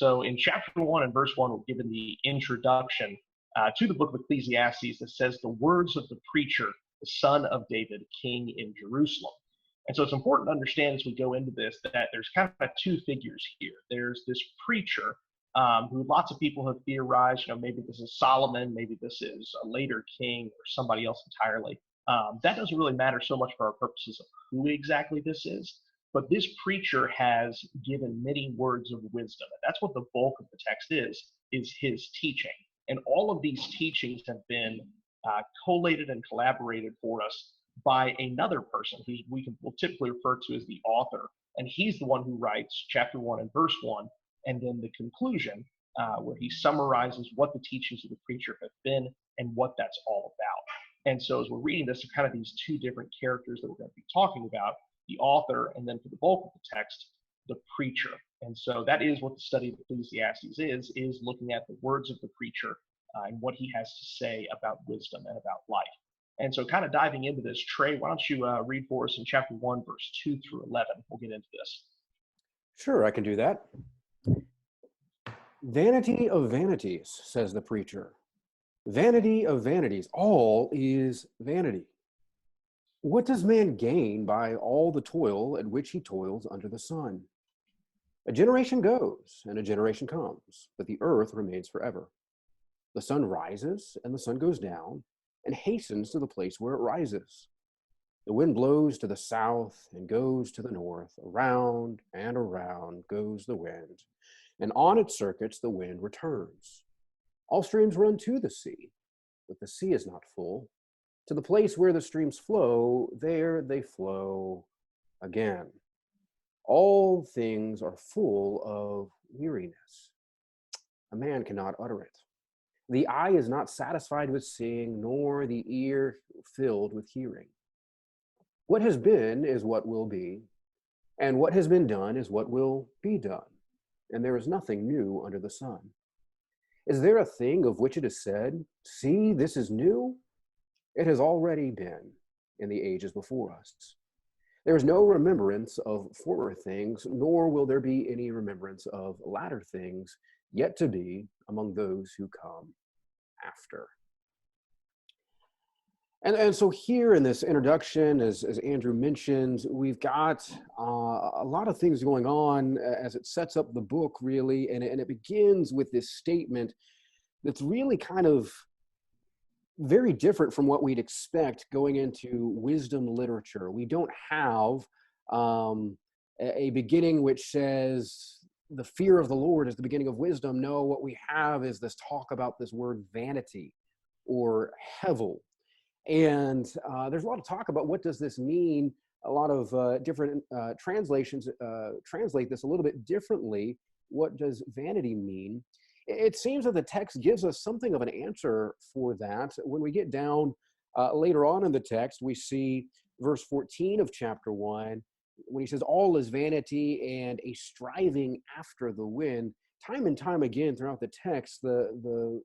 So in chapter 1 and verse 1, we're given the introduction to the book of Ecclesiastes that says the words of the preacher, the son of David, king in Jerusalem. And so it's important to understand as we go into this that there's kind of two figures here. There's this preacher who lots of people have theorized, maybe this is Solomon, maybe this is a later king or somebody else entirely. That doesn't really matter so much for our purposes of who exactly this is. But this preacher has given many words of wisdom. And that's what the bulk of the text is his teaching. And all of these teachings have been collated and collaborated for us by another person who we'll typically refer to as the author. And he's the one who writes chapter 1 and verse 1, and then the conclusion where he summarizes what the teachings of the preacher have been and what that's all about. And so as we're reading this, are kind of these two different characters that we're going to be talking about, the author, and then for the bulk of the text, the preacher. And so that is what the study of Ecclesiastes is looking at the words of the preacher and what he has to say about wisdom and about life. And so kind of diving into this, Trey, why don't you read for us in chapter 1, verse 2 through 11. We'll get into this. Sure, I can do that. Vanity of vanities, says the preacher. Vanity of vanities, all is vanity. What does man gain by all the toil at which he toils under the sun? A generation goes and a generation comes, but the earth remains forever. The sun rises and the sun goes down and hastens to the place where it rises. The wind blows to the south and goes to the north. Around and around goes the wind, and on its circuits the wind returns. All streams run to the sea, but the sea is not full. To the place where the streams flow, there they flow again. All things are full of weariness. A man cannot utter it. The eye is not satisfied with seeing, nor the ear filled with hearing. What has been is what will be, and what has been done is what will be done, and there is nothing new under the sun. Is there a thing of which it is said, "See, this is new"? It has already been in the ages before us. There is no remembrance of former things, nor will there be any remembrance of latter things yet to be among those who come after. And so here in this introduction, as Andrew mentioned, we've got a lot of things going on as it sets up the book, really, and it begins with this statement that's really kind of very different from what we'd expect going into wisdom literature. We don't have a beginning which says the fear of the Lord is the beginning of wisdom. No, what we have is this talk about this word vanity or hevel. And there's a lot of talk about what does this mean. A lot of different translations translate this a little bit differently. What does vanity mean? It seems that the text gives us something of an answer for that. When we get down later on in the text, we see verse 14 of chapter 1, when he says, all is vanity and a striving after the wind. Time and time again throughout the text, the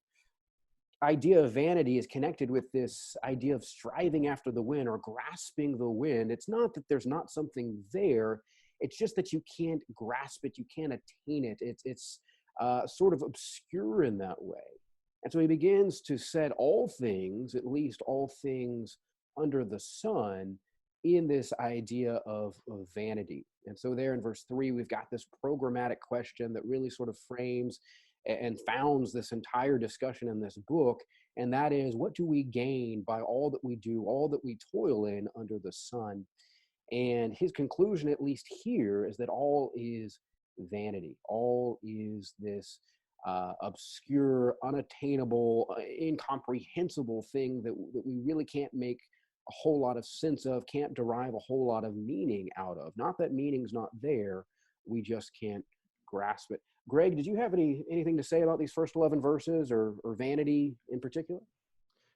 idea of vanity is connected with this idea of striving after the wind or grasping the wind. It's not that there's not something there. It's just that you can't grasp it. You can't attain it. It's sort of obscure in that way. And so he begins to set all things, at least all things under the sun, in this idea of vanity. And so there in verse 3, we've got this programmatic question that really sort of frames and founds this entire discussion in this book. And that is, what do we gain by all that we do, all that we toil in under the sun? And his conclusion, at least here, is that all is vanity. All is this obscure, unattainable, incomprehensible thing that we really can't make a whole lot of sense of, can't derive a whole lot of meaning out of. Not that meaning's not there, we just can't grasp it. Greg, did you have anything to say about these first 11 verses or vanity in particular?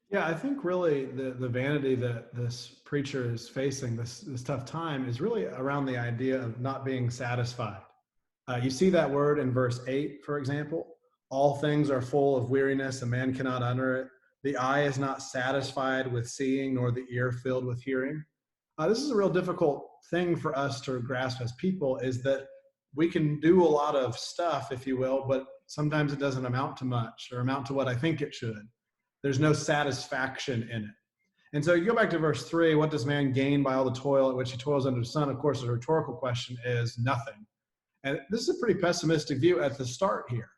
Yeah, I think really the vanity that this preacher is facing, this tough time, is really around the idea of not being satisfied. You see that word in verse 8, for example. All things are full of weariness, a man cannot utter it. The eye is not satisfied with seeing, nor the ear filled with hearing. This is a real difficult thing for us to grasp as people, is that we can do a lot of stuff, if you will, but sometimes it doesn't amount to much or amount to what I think it should. There's no satisfaction in it. And so you go back to verse 3, what does man gain by all the toil at which he toils under the sun? Of course, the rhetorical question is nothing. And this is a pretty pessimistic view at the start here.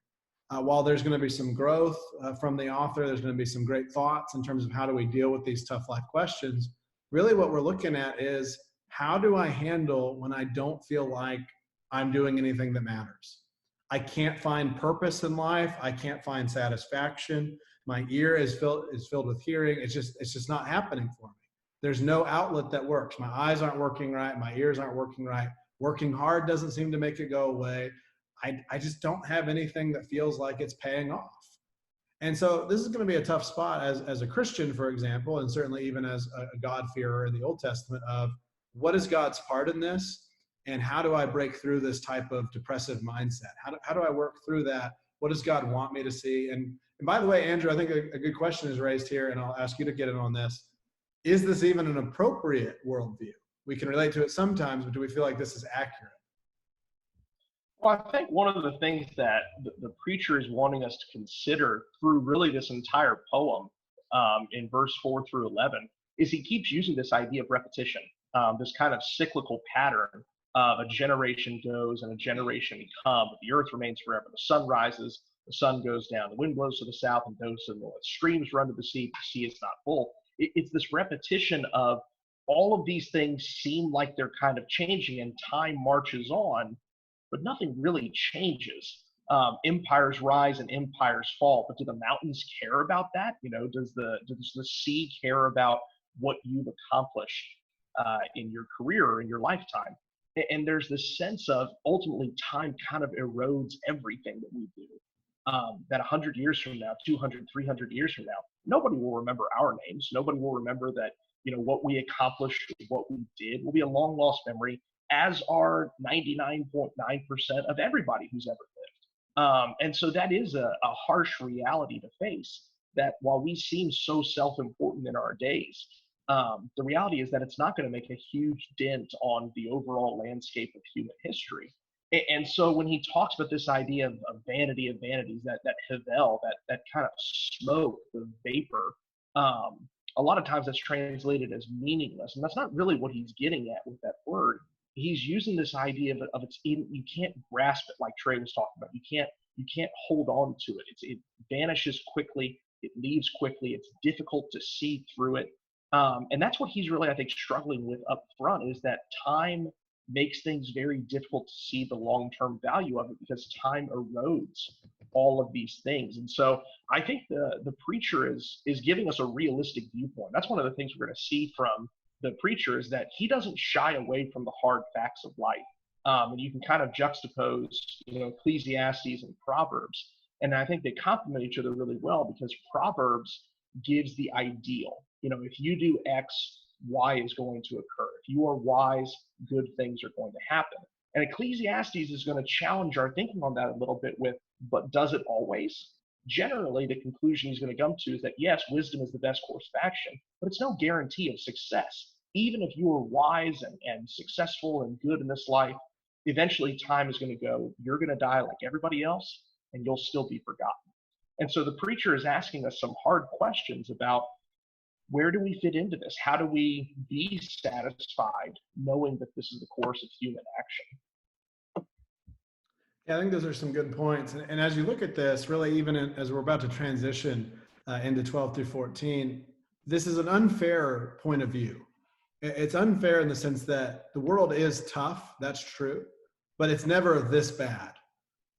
While there's going to be some growth from the author, there's going to be some great thoughts in terms of how do we deal with these tough life questions. Really what we're looking at is, how do I handle when I don't feel like I'm doing anything that matters? I can't find purpose in life. I can't find satisfaction. My ear is filled with hearing. It's just not happening for me. There's no outlet that works. My eyes aren't working right. My ears aren't working right. Working hard doesn't seem to make it go away. I just don't have anything that feels like it's paying off. And so this is going to be a tough spot as a Christian, for example, and certainly even as a God-fearer in the Old Testament, of what is God's part in this, and how do I break through this type of depressive mindset? How do I work through that? What does God want me to see? And by the way, Andrew, I think a good question is raised here, and I'll ask you to get in on this. Is this even an appropriate worldview? We can relate to it sometimes, but do we feel like this is accurate? Well, I think one of the things that the preacher is wanting us to consider through really this entire poem, in verse 4 through 11, is he keeps using this idea of repetition, this kind of cyclical pattern of a generation goes and a generation come, but the earth remains forever. The sun rises, the sun goes down, the wind blows to the south and goes to the north. Streams run to the sea is not full. It's this repetition of all of these things seem like they're kind of changing, and time marches on, but nothing really changes. Empires rise and empires fall, but do the mountains care about that? Does the sea care about what you've accomplished in your career or in your lifetime? And there's this sense of ultimately time kind of erodes everything that we do. That 100 years from now, 200, 300 years from now, nobody will remember our names. Nobody will remember that, what we accomplished, what we did will be a long lost memory, as are 99.9% of everybody who's ever lived. And so that is a harsh reality to face, that while we seem so self-important in our days, the reality is that it's not going to make a huge dent on the overall landscape of human history. And so when he talks about this idea of vanity of vanities, that havel, that kind of smoke, the vapor, a lot of times that's translated as meaningless. And that's not really what he's getting at with that word. He's using this idea of you can't grasp it, like Trey was talking about. You can't hold on to it. It vanishes quickly. It leaves quickly. It's difficult to see through it. And that's what he's really, I think, struggling with up front, is that time makes things very difficult to see the long-term value of it, because time erodes all of these things. And so I think the preacher is giving us a realistic viewpoint. That's one of the things we're going to see from the preacher, is that he doesn't shy away from the hard facts of life. And you can kind of juxtapose, Ecclesiastes and Proverbs. And I think they complement each other really well, because Proverbs gives the ideal. If you do X, Y is going to occur. If you are wise, good things are going to happen. And Ecclesiastes is going to challenge our thinking on that a little bit with, but does it always? Generally, the conclusion he's going to come to is that yes, wisdom is the best course of action, but it's no guarantee of success. Even if you are wise and successful and good in this life, eventually time is going to go. You're going to die like everybody else, and you'll still be forgotten. And so the preacher is asking us some hard questions about, where do we fit into this? How do we be satisfied knowing that this is the course of human action? Yeah, I think those are some good points. And as you look at this, really, even as we're about to transition into 12 through 14, this is an unfair point of view. It's unfair in the sense that the world is tough, that's true, but it's never this bad.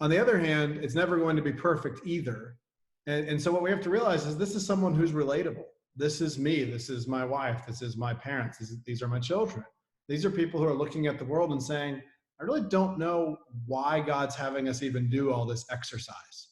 On the other hand, it's never going to be perfect either. And so what we have to realize is this is someone who's relatable. This is me. This is my wife. This is my parents. These are my children. These are people who are looking at the world and saying, I really don't know why God's having us even do all this exercise.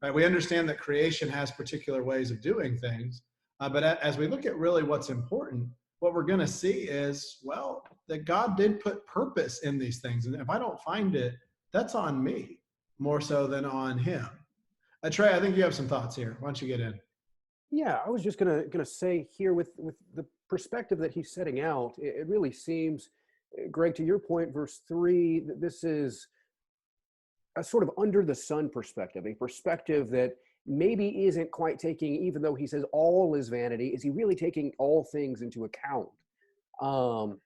Right? We understand that creation has particular ways of doing things, but as we look at really what's important, what we're going to see is, well, that God did put purpose in these things. And if I don't find it, that's on me more so than on him. Trey, I think you have some thoughts here. Why don't you get in? Yeah, I was just gonna say here, with the perspective that he's setting out, it really seems, Greg, to your point, verse 3, this is a sort of under the sun perspective, a perspective that maybe isn't quite taking, even though he says all is vanity, is he really taking all things into account? Um,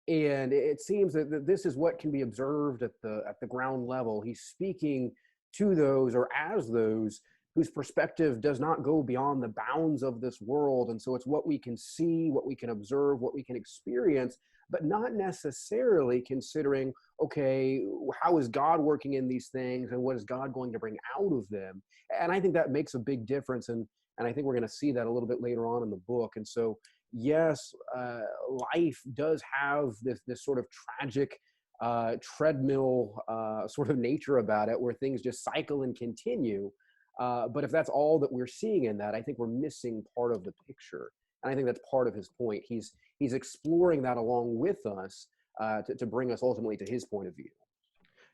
and it seems that this is what can be observed at the ground level. He's speaking to those, or as those, whose perspective does not go beyond the bounds of this world. And so it's what we can see, what we can observe, what we can experience, but not necessarily considering, okay, how is God working in these things and what is God going to bring out of them? And I think that makes a big difference. And I think we're going to see that a little bit later on in the book. And so, yes, life does have this sort of tragic treadmill sort of nature about it, where things just cycle and continue. But if that's all that we're seeing in that, I think we're missing part of the picture. And I think that's part of his point. He's exploring that along with us to bring us ultimately to his point of view.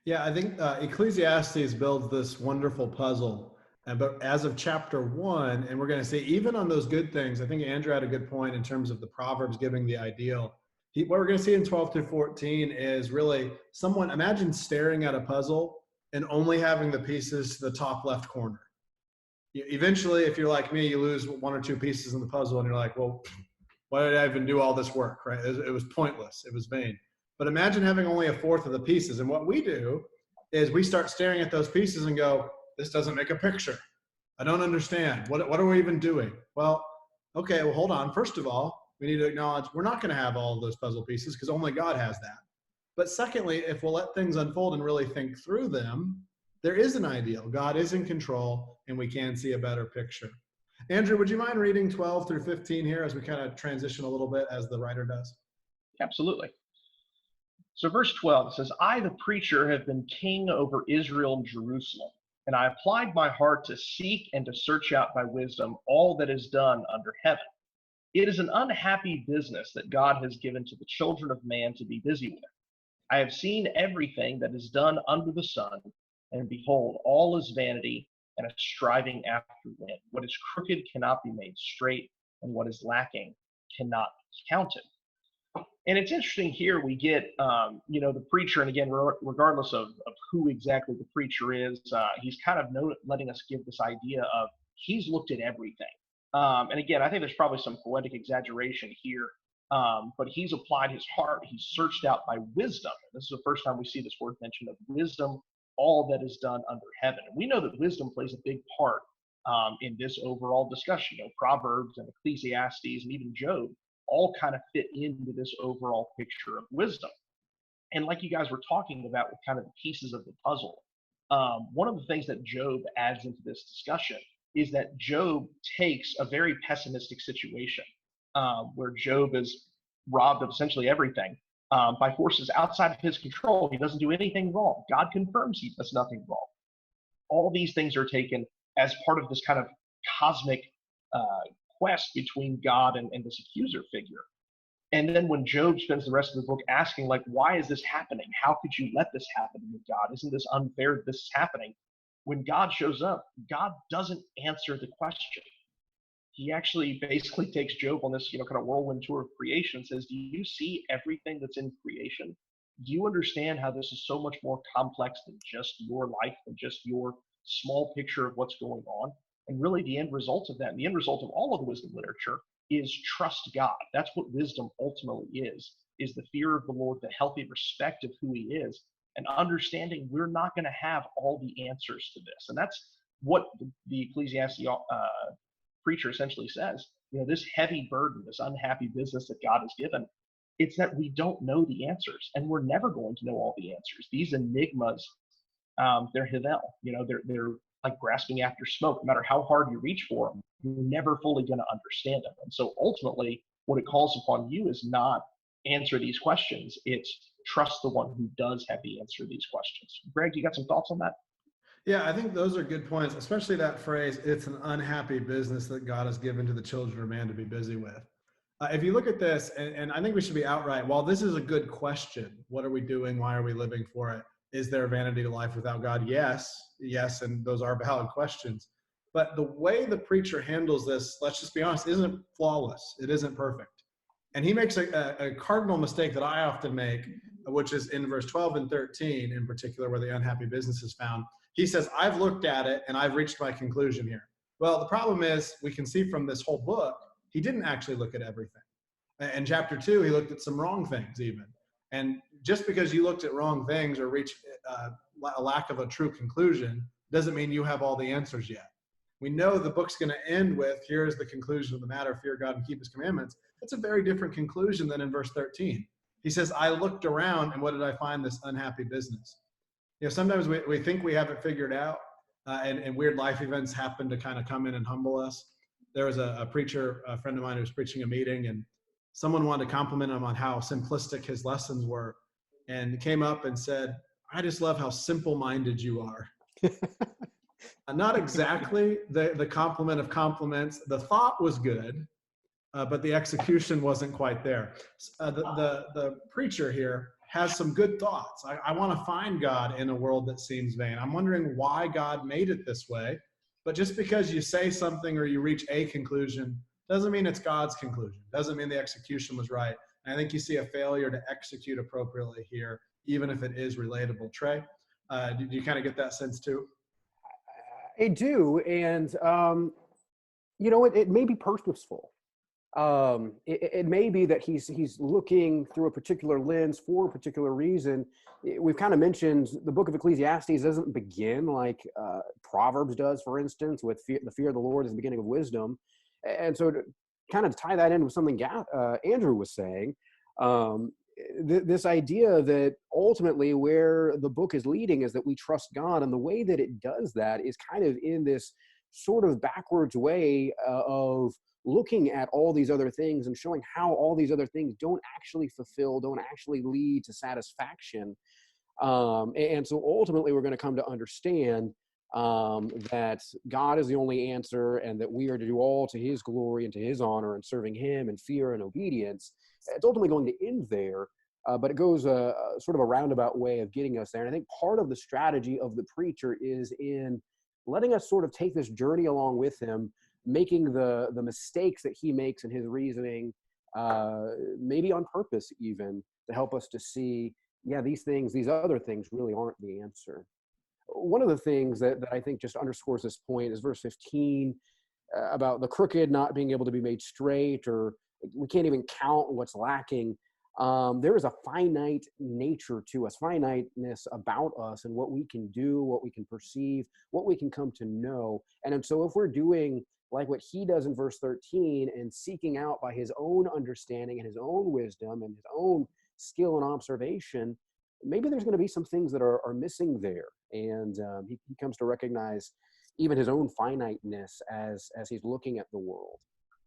Yeah, I think Ecclesiastes builds this wonderful puzzle. But as of chapter 1, and we're going to see even on those good things, I think Andrew had a good point in terms of the Proverbs giving the ideal. What we're going to see in 12 through 14 is really someone, imagine staring at a puzzle and only having the pieces to the top left corner. Eventually, if you're like me, you lose one or two pieces in the puzzle and you're like, well, why did I even do all this work, right? It was pointless. It was vain. But imagine having only a fourth of the pieces. And what we do is we start staring at those pieces and go, this doesn't make a picture. I don't understand. What are we even doing? Well, okay, well, hold on. First of all, we need to acknowledge we're not going to have all of those puzzle pieces because only God has that. But secondly, if we'll let things unfold and really think through them, there is an ideal. God is in control, and we can see a better picture. Andrew, would you mind reading 12 through 15 here as we kind of transition a little bit as the writer does? Absolutely. So verse 12 says, I, the preacher, have been king over Israel and Jerusalem, and I applied my heart to seek and to search out by wisdom all that is done under heaven. It is an unhappy business that God has given to the children of man to be busy with. I have seen everything that is done under the sun, and behold, all is vanity and a striving after wind. What is crooked cannot be made straight, and what is lacking cannot be counted. And it's interesting here we get, the preacher, and again, regardless of who exactly the preacher is, he's kind of letting us give this idea of he's looked at everything. And again, I think there's probably some poetic exaggeration here, but he's applied his heart. He's searched out by wisdom. And this is the first time we see this word mentioned of wisdom, all that is done under heaven. And we know that wisdom plays a big part in this overall discussion. Proverbs and Ecclesiastes and even Job all kind of fit into this overall picture of wisdom. And like you guys were talking about with kind of the pieces of the puzzle, one of the things that Job adds into this discussion is that Job takes a very pessimistic situation where Job is robbed of essentially everything by forces outside of his control. He doesn't do anything wrong. God confirms he does nothing wrong. All these things are taken as part of this kind of cosmic quest between God and this accuser figure. And then when Job spends the rest of the book asking, like, why is this happening? How could you let this happen with God? Isn't this unfair that this is happening? When God shows up, God doesn't answer the question. He actually basically takes Job on this, kind of whirlwind tour of creation and says, do you see everything that's in creation? Do you understand how this is so much more complex than just your life, than just your small picture of what's going on? And really the end result of that, and the end result of all of the wisdom literature, is trust God. That's what wisdom ultimately is the fear of the Lord, the healthy respect of who he is, and understanding we're not going to have all the answers to this. And that's what the Ecclesiastes preacher essentially says. This heavy burden, this unhappy business that God has given, it's that we don't know the answers, and we're never going to know all the answers. These enigmas, they're hivel. They're like grasping after smoke. No matter how hard you reach for them, you're never fully going to understand them. And so ultimately, what it calls upon you is not answer these questions. It's trust the one who does have the answer to these questions. Greg, you got some thoughts on that? Yeah, I think those are good points, especially that phrase, it's an unhappy business that God has given to the children of man to be busy with. If you look at this, and I think we should be outright, while this is a good question, what are we doing? Why are we living for it? Is there vanity to life without God? Yes, and those are valid questions. But the way the preacher handles this, let's just be honest, isn't flawless. It isn't perfect. And he makes a cardinal mistake that I often make which is in verse 12 and 13 in particular, where the unhappy business is found. He says, I've looked at it and I've reached my conclusion here. Well, the problem is we can see from this whole book, he didn't actually look at everything. In chapter 2, he looked at some wrong things even. And just because you looked at wrong things or reached a lack of a true conclusion doesn't mean you have all the answers yet. We know the book's going to end with, here's the conclusion of the matter, fear God and keep his commandments. That's a very different conclusion than in verse 13. He says, I looked around and what did I find? This unhappy business. Sometimes we think we have it figured out and weird life events happen to kind of come in and humble us. There was a preacher, a friend of mine who was preaching a meeting, and someone wanted to compliment him on how simplistic his lessons were, and came up and said, I just love how simple-minded you are. Not exactly the compliment of compliments. The thought was good, but the execution wasn't quite there. The preacher here has some good thoughts. I want to find God in a world that seems vain. I'm wondering why God made it this way. But just because you say something or you reach a conclusion doesn't mean it's God's conclusion. Doesn't mean the execution was right. And I think you see a failure to execute appropriately here, even if it is relatable. Trey, do you kind of get that sense too? I do. And, it may be purposeful. It may be that he's looking through a particular lens for a particular reason. We've kind of mentioned the book of Ecclesiastes doesn't begin like Proverbs does, for instance, with the fear of the Lord is the beginning of wisdom. And so to kind of tie that in with something Andrew was saying, this idea that ultimately where the book is leading is that we trust God. And the way that it does that is kind of in this sort of backwards way of looking at all these other things and showing how all these other things don't actually fulfill, don't actually lead to satisfaction. And so ultimately we're going to come to understand that God is the only answer and that we are to do all to his glory and to his honor and serving him in fear and obedience. It's ultimately going to end there, but it goes sort of a roundabout way of getting us there. And I think part of the strategy of the preacher is in letting us sort of take this journey along with him, making the mistakes that he makes in his reasoning, maybe on purpose even, to help us to see, these other things really aren't the answer. One of the things that I think just underscores this point is verse 15 about the crooked not being able to be made straight, or we can't even count what's lacking. There is a finite nature to us, finiteness about us and what we can do, what we can perceive, what we can come to know. And so if we're doing like what he does in verse 13 and seeking out by his own understanding and his own wisdom and his own skill and observation, maybe there's going to be some things that are missing there. And he comes to recognize even his own finiteness as he's looking at the world.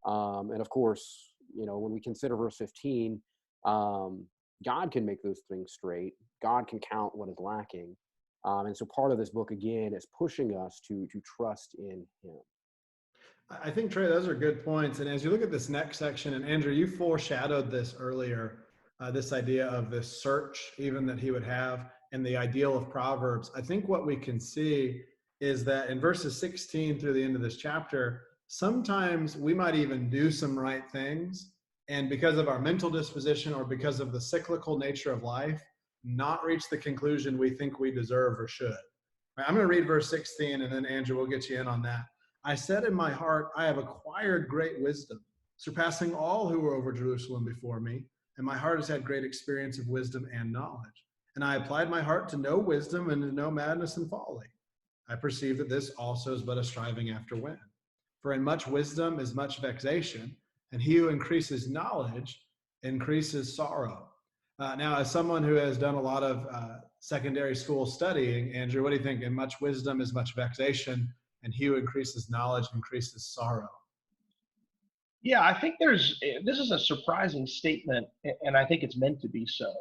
And of course, when we consider verse 15, God can make those things straight. God can count what is lacking. And so part of this book, again, is pushing us to trust in him. I think, Trey, those are good points. And as you look at this next section, and Andrew, you foreshadowed this earlier, this idea of this search even that he would have and the ideal of Proverbs. I think what we can see is that in verses 16 through the end of this chapter, sometimes we might even do some right things, and because of our mental disposition or because of the cyclical nature of life, not reach the conclusion we think we deserve or should. I'm going to read verse 16, and then Andrew, we'll get you in on that. I said in my heart, I have acquired great wisdom, surpassing all who were over Jerusalem before me, and my heart has had great experience of wisdom and knowledge. And I applied my heart to know wisdom and to know madness and folly. I perceive that this also is but a striving after wind. For in much wisdom is much vexation, and he who increases knowledge increases sorrow. Now, as someone who has done a lot of secondary school studying, Andrew, what do you think? In much wisdom is much vexation, and he who increases knowledge increases sorrow. Yeah, I think this is a surprising statement, and I think it's meant to be so,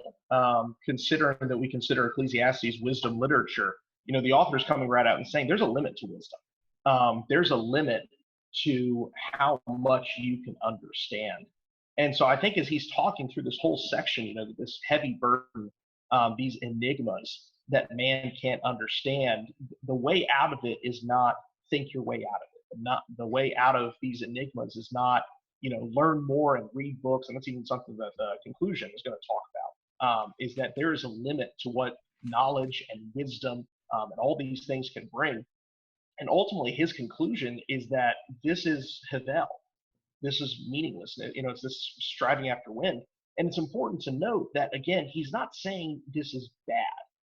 considering that we consider Ecclesiastes wisdom literature. The author's coming right out and saying there's a limit to wisdom. There's a limit to how much you can understand. And so I think as he's talking through this whole section, this heavy burden, these enigmas that man can't understand, the way out of it is not think your way out of it. Not the way out of these enigmas is not, learn more and read books. And that's even something that the conclusion is going to talk about. is that there is a limit to what knowledge and wisdom and all these things can bring. And ultimately, his conclusion is that this is Havel. This is meaningless. It's this striving after wind. And it's important to note that, again, he's not saying this is bad.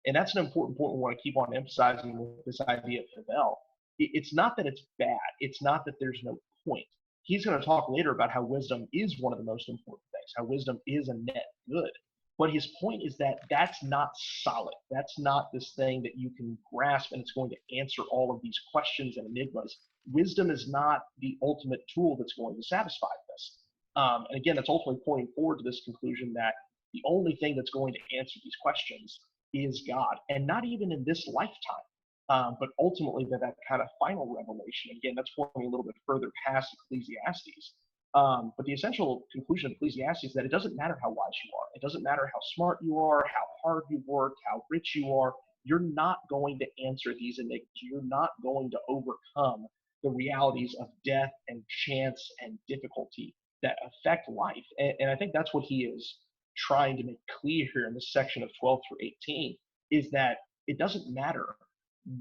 And that's an important point we want to keep on emphasizing with this idea of Havel. It's not that it's bad. It's not that there's no point. He's going to talk later about how wisdom is one of the most important things, how wisdom is a net good. But his point is that that's not solid. That's not this thing that you can grasp and it's going to answer all of these questions and enigmas. Wisdom is not the ultimate tool that's going to satisfy this. And again, that's ultimately pointing forward to this conclusion that the only thing that's going to answer these questions is God, and not even in this lifetime, but ultimately that kind of final revelation. Again, that's pointing a little bit further past Ecclesiastes. But the essential conclusion of Ecclesiastes is that it doesn't matter how wise you are. It doesn't matter how smart you are, how hard you work, how rich you are. You're not going to answer these enigmas. You're not going to overcome the realities of death and chance and difficulty that affect life. And I think that's what he is trying to make clear here in this section of 12 through 18, is that it doesn't matter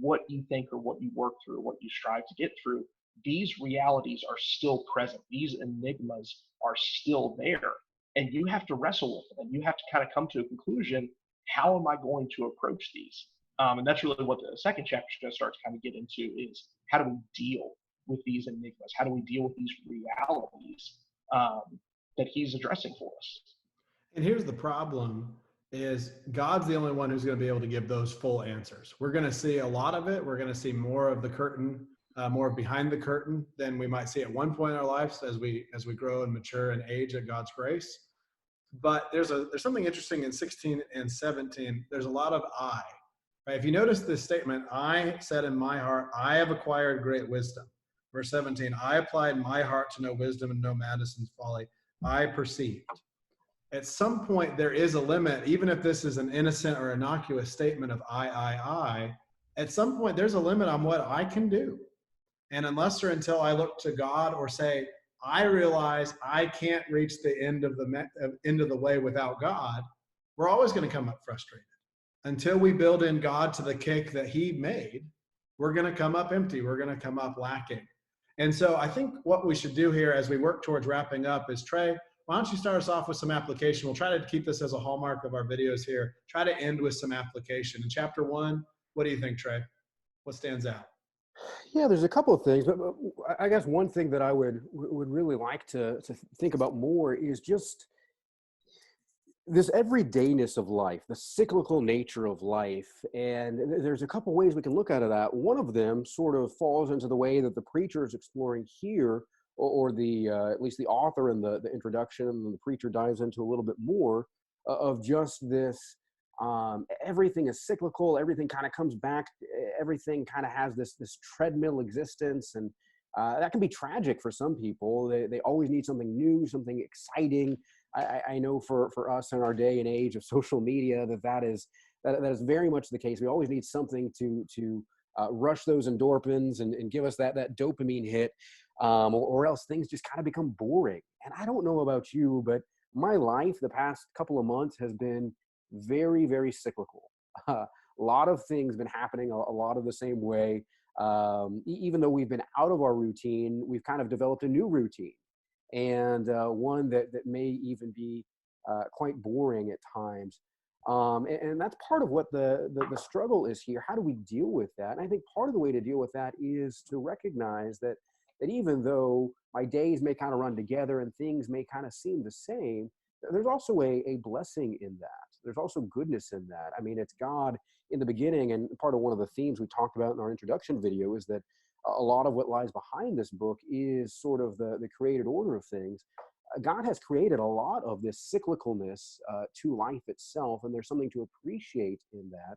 what you think or what you work through, what you strive to get through. These realities are still present. These enigmas are still there. And you have to wrestle with them. And you have to kind of come to a conclusion. How am I going to approach these? And that's really what the second chapter is going to start to kind of get into, is how do we deal with these enigmas? How do we deal with these realities that he's addressing for us? And here's the problem, is God's the only one who's going to be able to give those full answers. We're going to see a lot of it. We're going to see more of the curtain, more behind the curtain than we might see at one point in our lives as we grow and mature and age at God's grace. But there's something interesting in 16 and 17. There's a lot of I. Right? If you notice this statement, I said in my heart, I have acquired great wisdom. Verse 17, I applied my heart to know wisdom and know madness and folly. I perceived. At some point, there is a limit, even if this is an innocent or innocuous statement of I, at some point, there's a limit on what I can do. And unless or until I look to God or say, I realize I can't reach the end of the way without God, we're always going to come up frustrated. Until we build in God to the cake that he made, we're going to come up empty. We're going to come up lacking. And so I think what we should do here as we work towards wrapping up is, Trey, why don't you start us off with some application? We'll try to keep this as a hallmark of our videos here. Try to end with some application. In chapter 1, what do you think, Trey? What stands out? Yeah, there's a couple of things, but I guess one thing that I would really like to think about more is just this everydayness of life, the cyclical nature of life. And there's a couple ways we can look at that. One of them sort of falls into the way that the preacher is exploring here, or the at least the author in the introduction, and the preacher dives into a little bit more of just this. Everything is cyclical. Everything kind of comes back. Everything kind of has this treadmill existence, and that can be tragic for some people. They always need something new, something exciting. I know for us in our day and age of social media that is very much the case. We always need something to rush those endorphins and give us that dopamine hit, or else things just kind of become boring. And I don't know about you, but my life the past couple of months has been very, very cyclical. A lot of things been happening a lot of the same way. Even though we've been out of our routine, we've kind of developed a new routine, and one that may even be quite boring at times. And that's part of what the struggle is here. How do we deal with that? And I think part of the way to deal with that is to recognize that even though my days may kind of run together and things may kind of seem the same, there's also a blessing in that. There's also goodness in that. I mean, it's God in the beginning, and part of one of the themes we talked about in our introduction video is that a lot of what lies behind this book is sort of the created order of things. God has created a lot of this cyclicalness to life itself, and there's something to appreciate in that,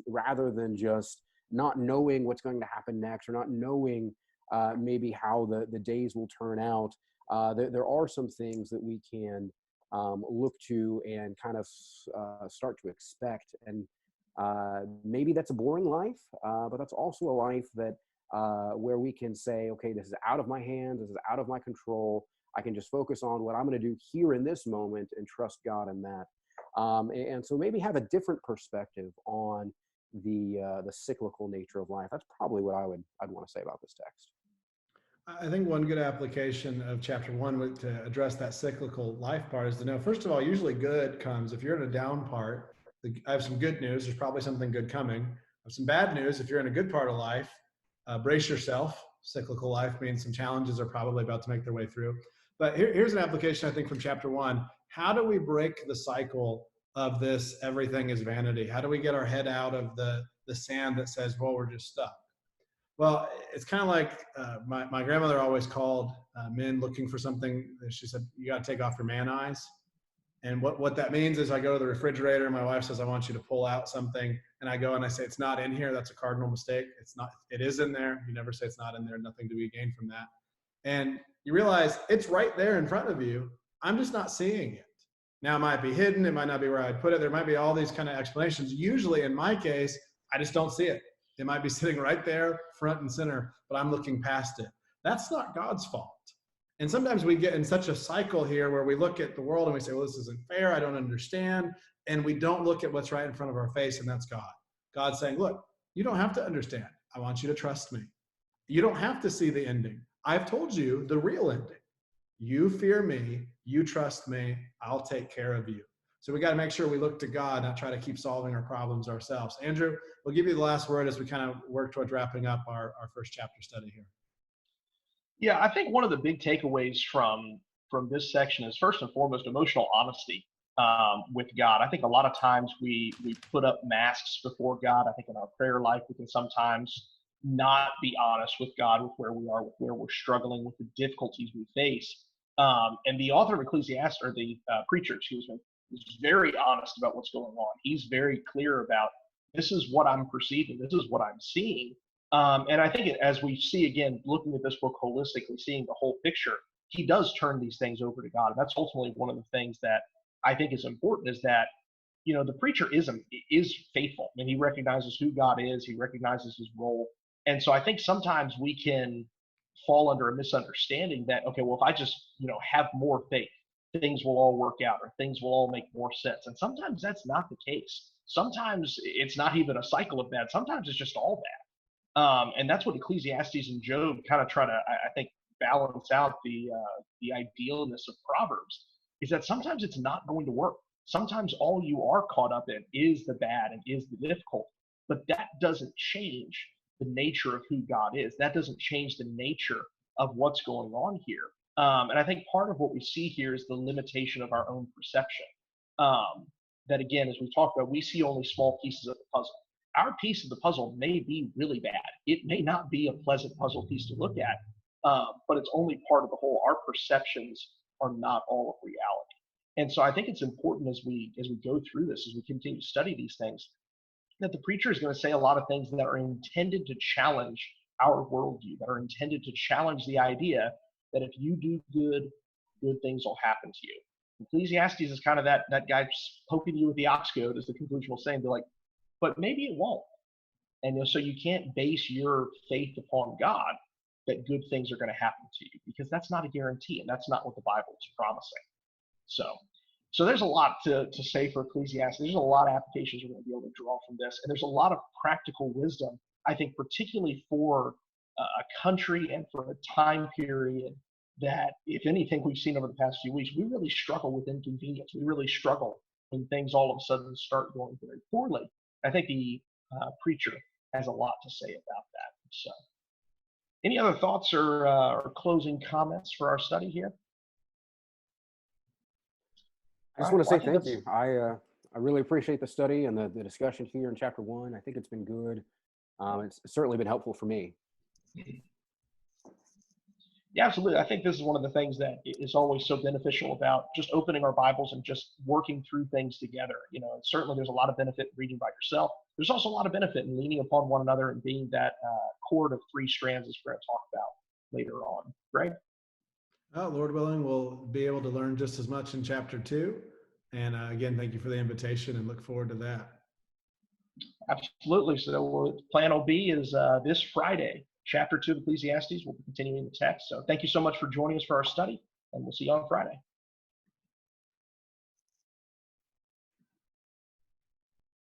rather than just not knowing what's going to happen next, or not knowing maybe how the days will turn out. There are some things that we can look to and kind of start to expect. And maybe that's a boring life, but that's also a life that where we can say, okay, this is out of my hands, this is out of my control. I can just focus on what I'm going to do here in this moment and trust God in that. And so maybe have a different perspective on the cyclical nature of life. That's probably what I'd want to say about this text. I think one good application of chapter 1 to address that cyclical life part is to know, first of all, usually good comes, if you're in a down part, I have some good news, there's probably something good coming. I have some bad news, if you're in a good part of life, brace yourself. Cyclical life means some challenges are probably about to make their way through. But here's an application, I think, from chapter 1. How do we break the cycle of this everything is vanity? How do we get our head out of the sand that says, well, we're just stuck? Well, it's kind of like my grandmother always called men looking for something. She said, you got to take off your man eyes. And what that means is I go to the refrigerator, my wife says, I want you to pull out something. And I go and I say, it's not in here. That's a cardinal mistake. It's not, it is in there. You never say it's not in there. Nothing to be gained from that. And you realize it's right there in front of you. I'm just not seeing it. Now it might be hidden. It might not be where I'd put it. There might be all these kind of explanations. Usually in my case, I just don't see it. It might be sitting right there, front and center, but I'm looking past it. That's not God's fault. And sometimes we get in such a cycle here where we look at the world and we say, well, this isn't fair. I don't understand. And we don't look at what's right in front of our face, and that's God. God's saying, look, you don't have to understand. I want you to trust me. You don't have to see the ending. I've told you the real ending. You fear me. You trust me. I'll take care of you. So we got to make sure we look to God, not try to keep solving our problems ourselves. Andrew, we'll give you the last word as we kind of work towards wrapping up our first chapter study here. Yeah, I think one of the big takeaways from this section is first and foremost emotional honesty with God. I think a lot of times we put up masks before God. I think in our prayer life we can sometimes not be honest with God, with where we are, with where we're struggling, with the difficulties we face. And the author of Ecclesiastes, or the preacher, excuse me, is very honest about what's going on. He's very clear about, this is what I'm perceiving, this is what I'm seeing. And I think as we see, again, looking at this book holistically, seeing the whole picture, he does turn these things over to God. And that's ultimately one of the things that I think is important, is that, you know, the preacher is faithful. I mean, he recognizes who God is, he recognizes his role. And so I think sometimes we can fall under a misunderstanding that, okay, well, if I just, you know, have more faith, things will all work out, or things will all make more sense. And sometimes that's not the case. Sometimes it's not even a cycle of bad. Sometimes it's just all bad. And that's what Ecclesiastes and Job kind of try to, I think, balance out the idealness of Proverbs, is that sometimes it's not going to work. Sometimes all you are caught up in is the bad and is the difficult, but that doesn't change the nature of who God is. That doesn't change the nature of what's going on here. And I think part of what we see here is the limitation of our own perception. That again, as we talked about, we see only small pieces of the puzzle. Our piece of the puzzle may be really bad. It may not be a pleasant puzzle piece to look at, but it's only part of the whole. Our perceptions are not all of reality. And so I think it's important as we go through this, as we continue to study these things, that the preacher is going to say a lot of things that are intended to challenge our worldview, that are intended to challenge the idea that if you do good, good things will happen to you. Ecclesiastes is kind of that guy poking you with the ox goad, as the conclusion will say, and be like, but maybe it won't. And so you can't base your faith upon God that good things are going to happen to you, because that's not a guarantee, and that's not what the Bible is promising. So there's a lot to say for Ecclesiastes. There's a lot of applications we're going to be able to draw from this, and there's a lot of practical wisdom, I think, particularly for a country and for a time period that, if anything, we've seen over the past few weeks, we really struggle with inconvenience. We really struggle when things all of a sudden start going very poorly. I think the preacher has a lot to say about that. So, any other thoughts or closing comments for our study here? I just want to say thank you. I really appreciate the study and the discussion here in chapter 1. I think it's been good. It's certainly been helpful for me. Yeah, absolutely. I think this is one of the things that is always so beneficial about just opening our Bibles and just working through things together. You know, certainly there's a lot of benefit in reading by yourself. There's also a lot of benefit in leaning upon one another and being that cord of 3 strands, as we're going to talk about later on. Greg? Oh, Lord willing, we'll be able to learn just as much in chapter 2. And again, thank you for the invitation, and look forward to that. Absolutely. So plan will be is this Friday, chapter 2 of Ecclesiastes. We'll be continuing the text. So thank you so much for joining us for our study, and we'll see you on Friday.